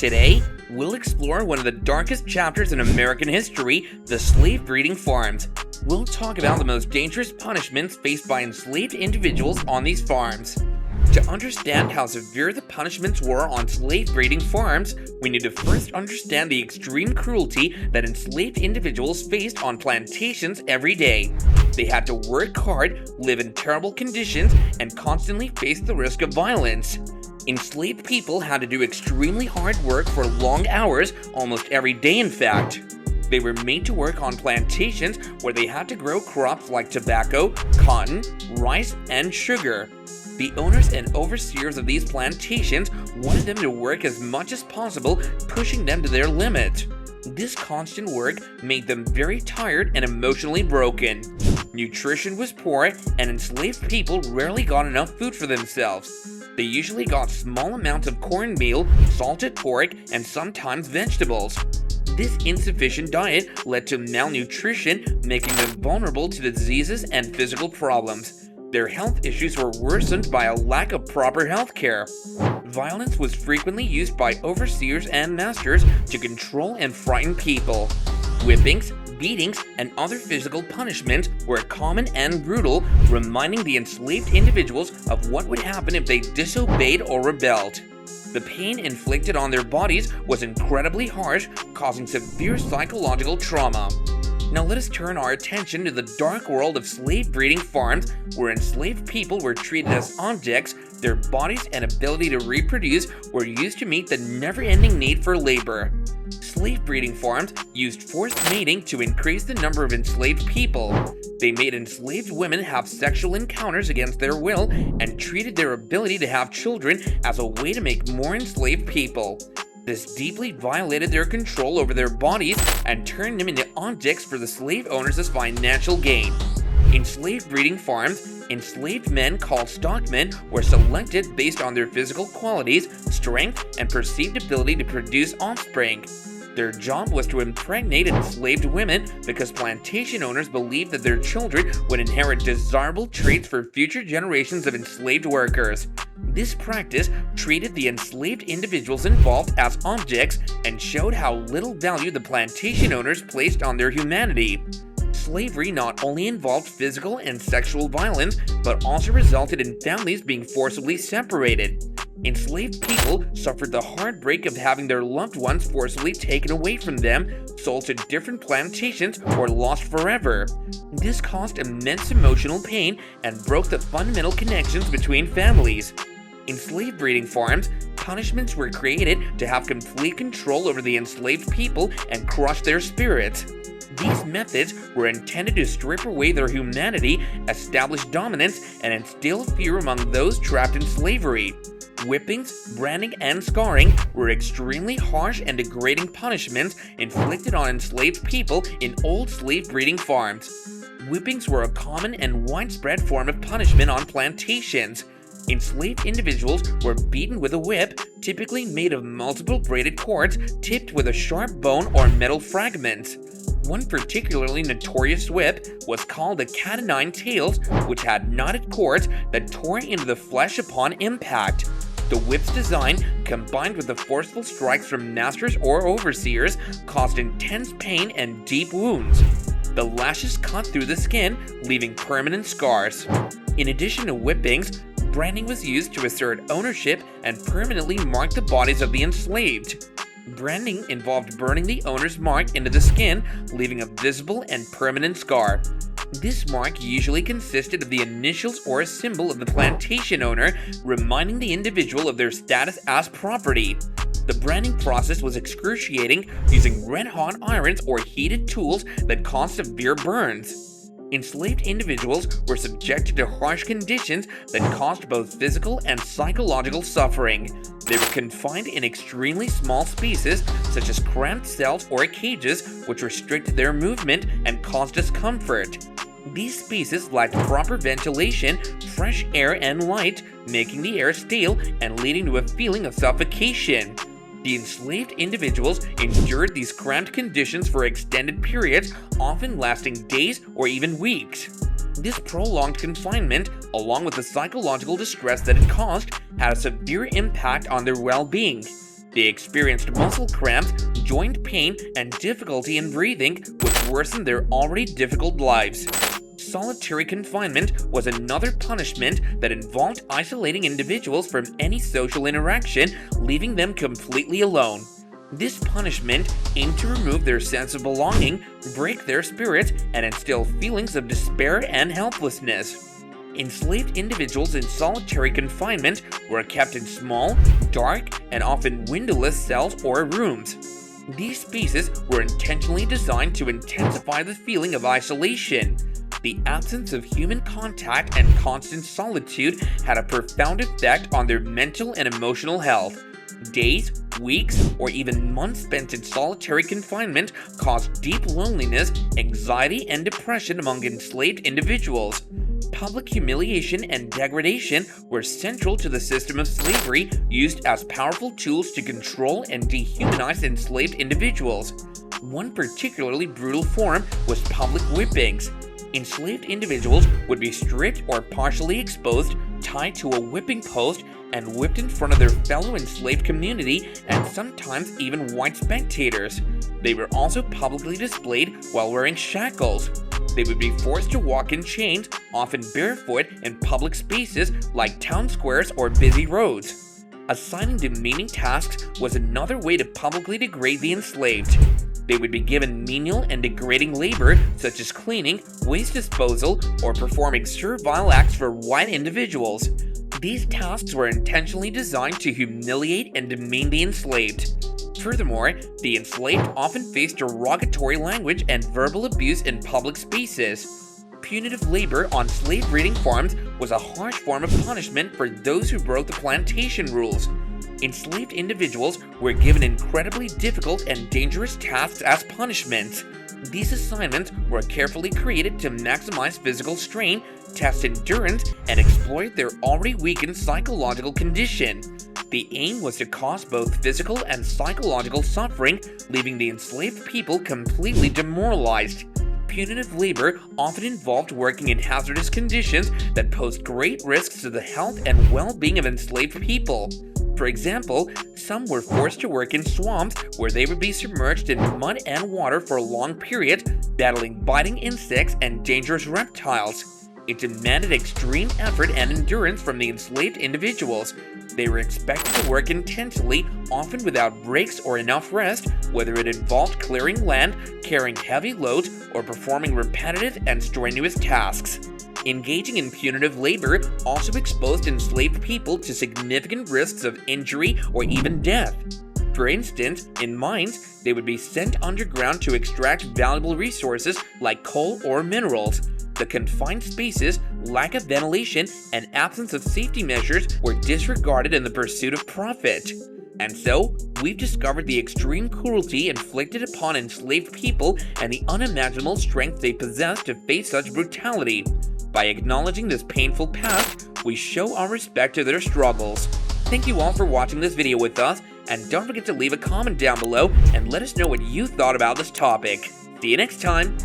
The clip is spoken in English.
Today, we'll explore one of the darkest chapters in American history, the slave breeding farms. We'll talk about the most dangerous punishments faced by enslaved individuals on these farms. To understand how severe the punishments were on slave breeding farms, we need to first understand the extreme cruelty that enslaved individuals faced on plantations every day. They had to work hard, live in terrible conditions, and constantly face the risk of violence. Enslaved people had to do extremely hard work for long hours, almost every day in fact. They were made to work on plantations where they had to grow crops like tobacco, cotton, rice, and sugar. The owners and overseers of these plantations wanted them to work as much as possible, pushing them to their limit. This constant work made them very tired and emotionally broken. Nutrition was poor, and enslaved people rarely got enough food for themselves. They usually got small amounts of cornmeal, salted pork, and sometimes vegetables. This insufficient diet led to malnutrition, making them vulnerable to diseases and physical problems. Their health issues were worsened by a lack of proper health care. Violence was frequently used by overseers and masters to control and frighten people. Whippings, beatings, and other physical punishments were common and brutal, reminding the enslaved individuals of what would happen if they disobeyed or rebelled. The pain inflicted on their bodies was incredibly harsh, causing severe psychological trauma. Now let us turn our attention to the dark world of slave breeding farms, where enslaved people were treated as objects. Their bodies and ability to reproduce were used to meet the never-ending need for labor. Slave breeding farms used forced mating to increase the number of enslaved people. They made enslaved women have sexual encounters against their will and treated their ability to have children as a way to make more enslaved people. This deeply violated their control over their bodies and turned them into objects for the slave owners as financial gain. In slave breeding farms, enslaved men called stockmen were selected based on their physical qualities, strength, and perceived ability to produce offspring. Their job was to impregnate enslaved women because plantation owners believed that their children would inherit desirable traits for future generations of enslaved workers. This practice treated the enslaved individuals involved as objects and showed how little value the plantation owners placed on their humanity. Slavery not only involved physical and sexual violence, but also resulted in families being forcibly separated. Enslaved people suffered the heartbreak of having their loved ones forcibly taken away from them, sold to different plantations, or lost forever. This caused immense emotional pain and broke the fundamental connections between families. In slave breeding farms, punishments were created to have complete control over the enslaved people and crush their spirits. These methods were intended to strip away their humanity, establish dominance, and instill fear among those trapped in slavery. Whippings, branding, and scarring were extremely harsh and degrading punishments inflicted on enslaved people in old slave breeding farms. Whippings were a common and widespread form of punishment on plantations. Enslaved individuals were beaten with a whip, typically made of multiple braided cords tipped with a sharp bone or metal fragments. One particularly notorious whip was called the cat o' nine tails, which had knotted cords that tore into the flesh upon impact. The whip's design, combined with the forceful strikes from masters or overseers, caused intense pain and deep wounds. The lashes cut through the skin, leaving permanent scars. In addition to whippings, branding was used to assert ownership and permanently mark the bodies of the enslaved. Branding involved burning the owner's mark into the skin, leaving a visible and permanent scar. This mark usually consisted of the initials or a symbol of the plantation owner, reminding the individual of their status as property. The branding process was excruciating, using red-hot irons or heated tools that caused severe burns. Enslaved individuals were subjected to harsh conditions that caused both physical and psychological suffering. They were confined in extremely small spaces, such as cramped cells or cages, which restricted their movement and caused discomfort. These spaces lacked proper ventilation, fresh air, and light, making the air stale and leading to a feeling of suffocation. The enslaved individuals endured these cramped conditions for extended periods, often lasting days or even weeks. This prolonged confinement, along with the psychological distress that it caused, had a severe impact on their well-being. They experienced muscle cramps, joint pain, and difficulty in breathing, which worsened their already difficult lives. Solitary confinement was another punishment that involved isolating individuals from any social interaction, leaving them completely alone. This punishment aimed to remove their sense of belonging, break their spirits, and instill feelings of despair and helplessness. Enslaved individuals in solitary confinement were kept in small, dark, and often windowless cells or rooms. These spaces were intentionally designed to intensify the feeling of isolation. The absence of human contact and constant solitude had a profound effect on their mental and emotional health. Days, weeks, or even months spent in solitary confinement caused deep loneliness, anxiety, and depression among enslaved individuals. Public humiliation and degradation were central to the system of slavery, used as powerful tools to control and dehumanize enslaved individuals. One particularly brutal form was public whippings. Enslaved individuals would be stripped or partially exposed, tied to a whipping post, and whipped in front of their fellow enslaved community and sometimes even white spectators. They were also publicly displayed while wearing shackles. They would be forced to walk in chains, often barefoot, in public spaces like town squares or busy roads. Assigning demeaning tasks was another way to publicly degrade the enslaved. They would be given menial and degrading labor such as cleaning, waste disposal, or performing servile acts for white individuals. These tasks were intentionally designed to humiliate and demean the enslaved. Furthermore, the enslaved often faced derogatory language and verbal abuse in public spaces. Punitive labor on slave breeding farms was a harsh form of punishment for those who broke the plantation rules. Enslaved individuals were given incredibly difficult and dangerous tasks as punishment. These assignments were carefully created to maximize physical strain, test endurance, and exploit their already weakened psychological condition. The aim was to cause both physical and psychological suffering, leaving the enslaved people completely demoralized. Punitive labor often involved working in hazardous conditions that posed great risks to the health and well-being of enslaved people. For example, some were forced to work in swamps where they would be submerged in mud and water for long periods, battling biting insects and dangerous reptiles. It demanded extreme effort and endurance from the enslaved individuals. They were expected to work intensely, often without breaks or enough rest, whether it involved clearing land, carrying heavy loads, or performing repetitive and strenuous tasks. Engaging in punitive labor also exposed enslaved people to significant risks of injury or even death. For instance, in mines, they would be sent underground to extract valuable resources like coal or minerals. The confined spaces, lack of ventilation, and absence of safety measures were disregarded in the pursuit of profit. And so, we've discovered the extreme cruelty inflicted upon enslaved people and the unimaginable strength they possess to face such brutality. By acknowledging this painful past, we show our respect to their struggles. Thank you all for watching this video with us, and don't forget to leave a comment down below and let us know what you thought about this topic. See you next time!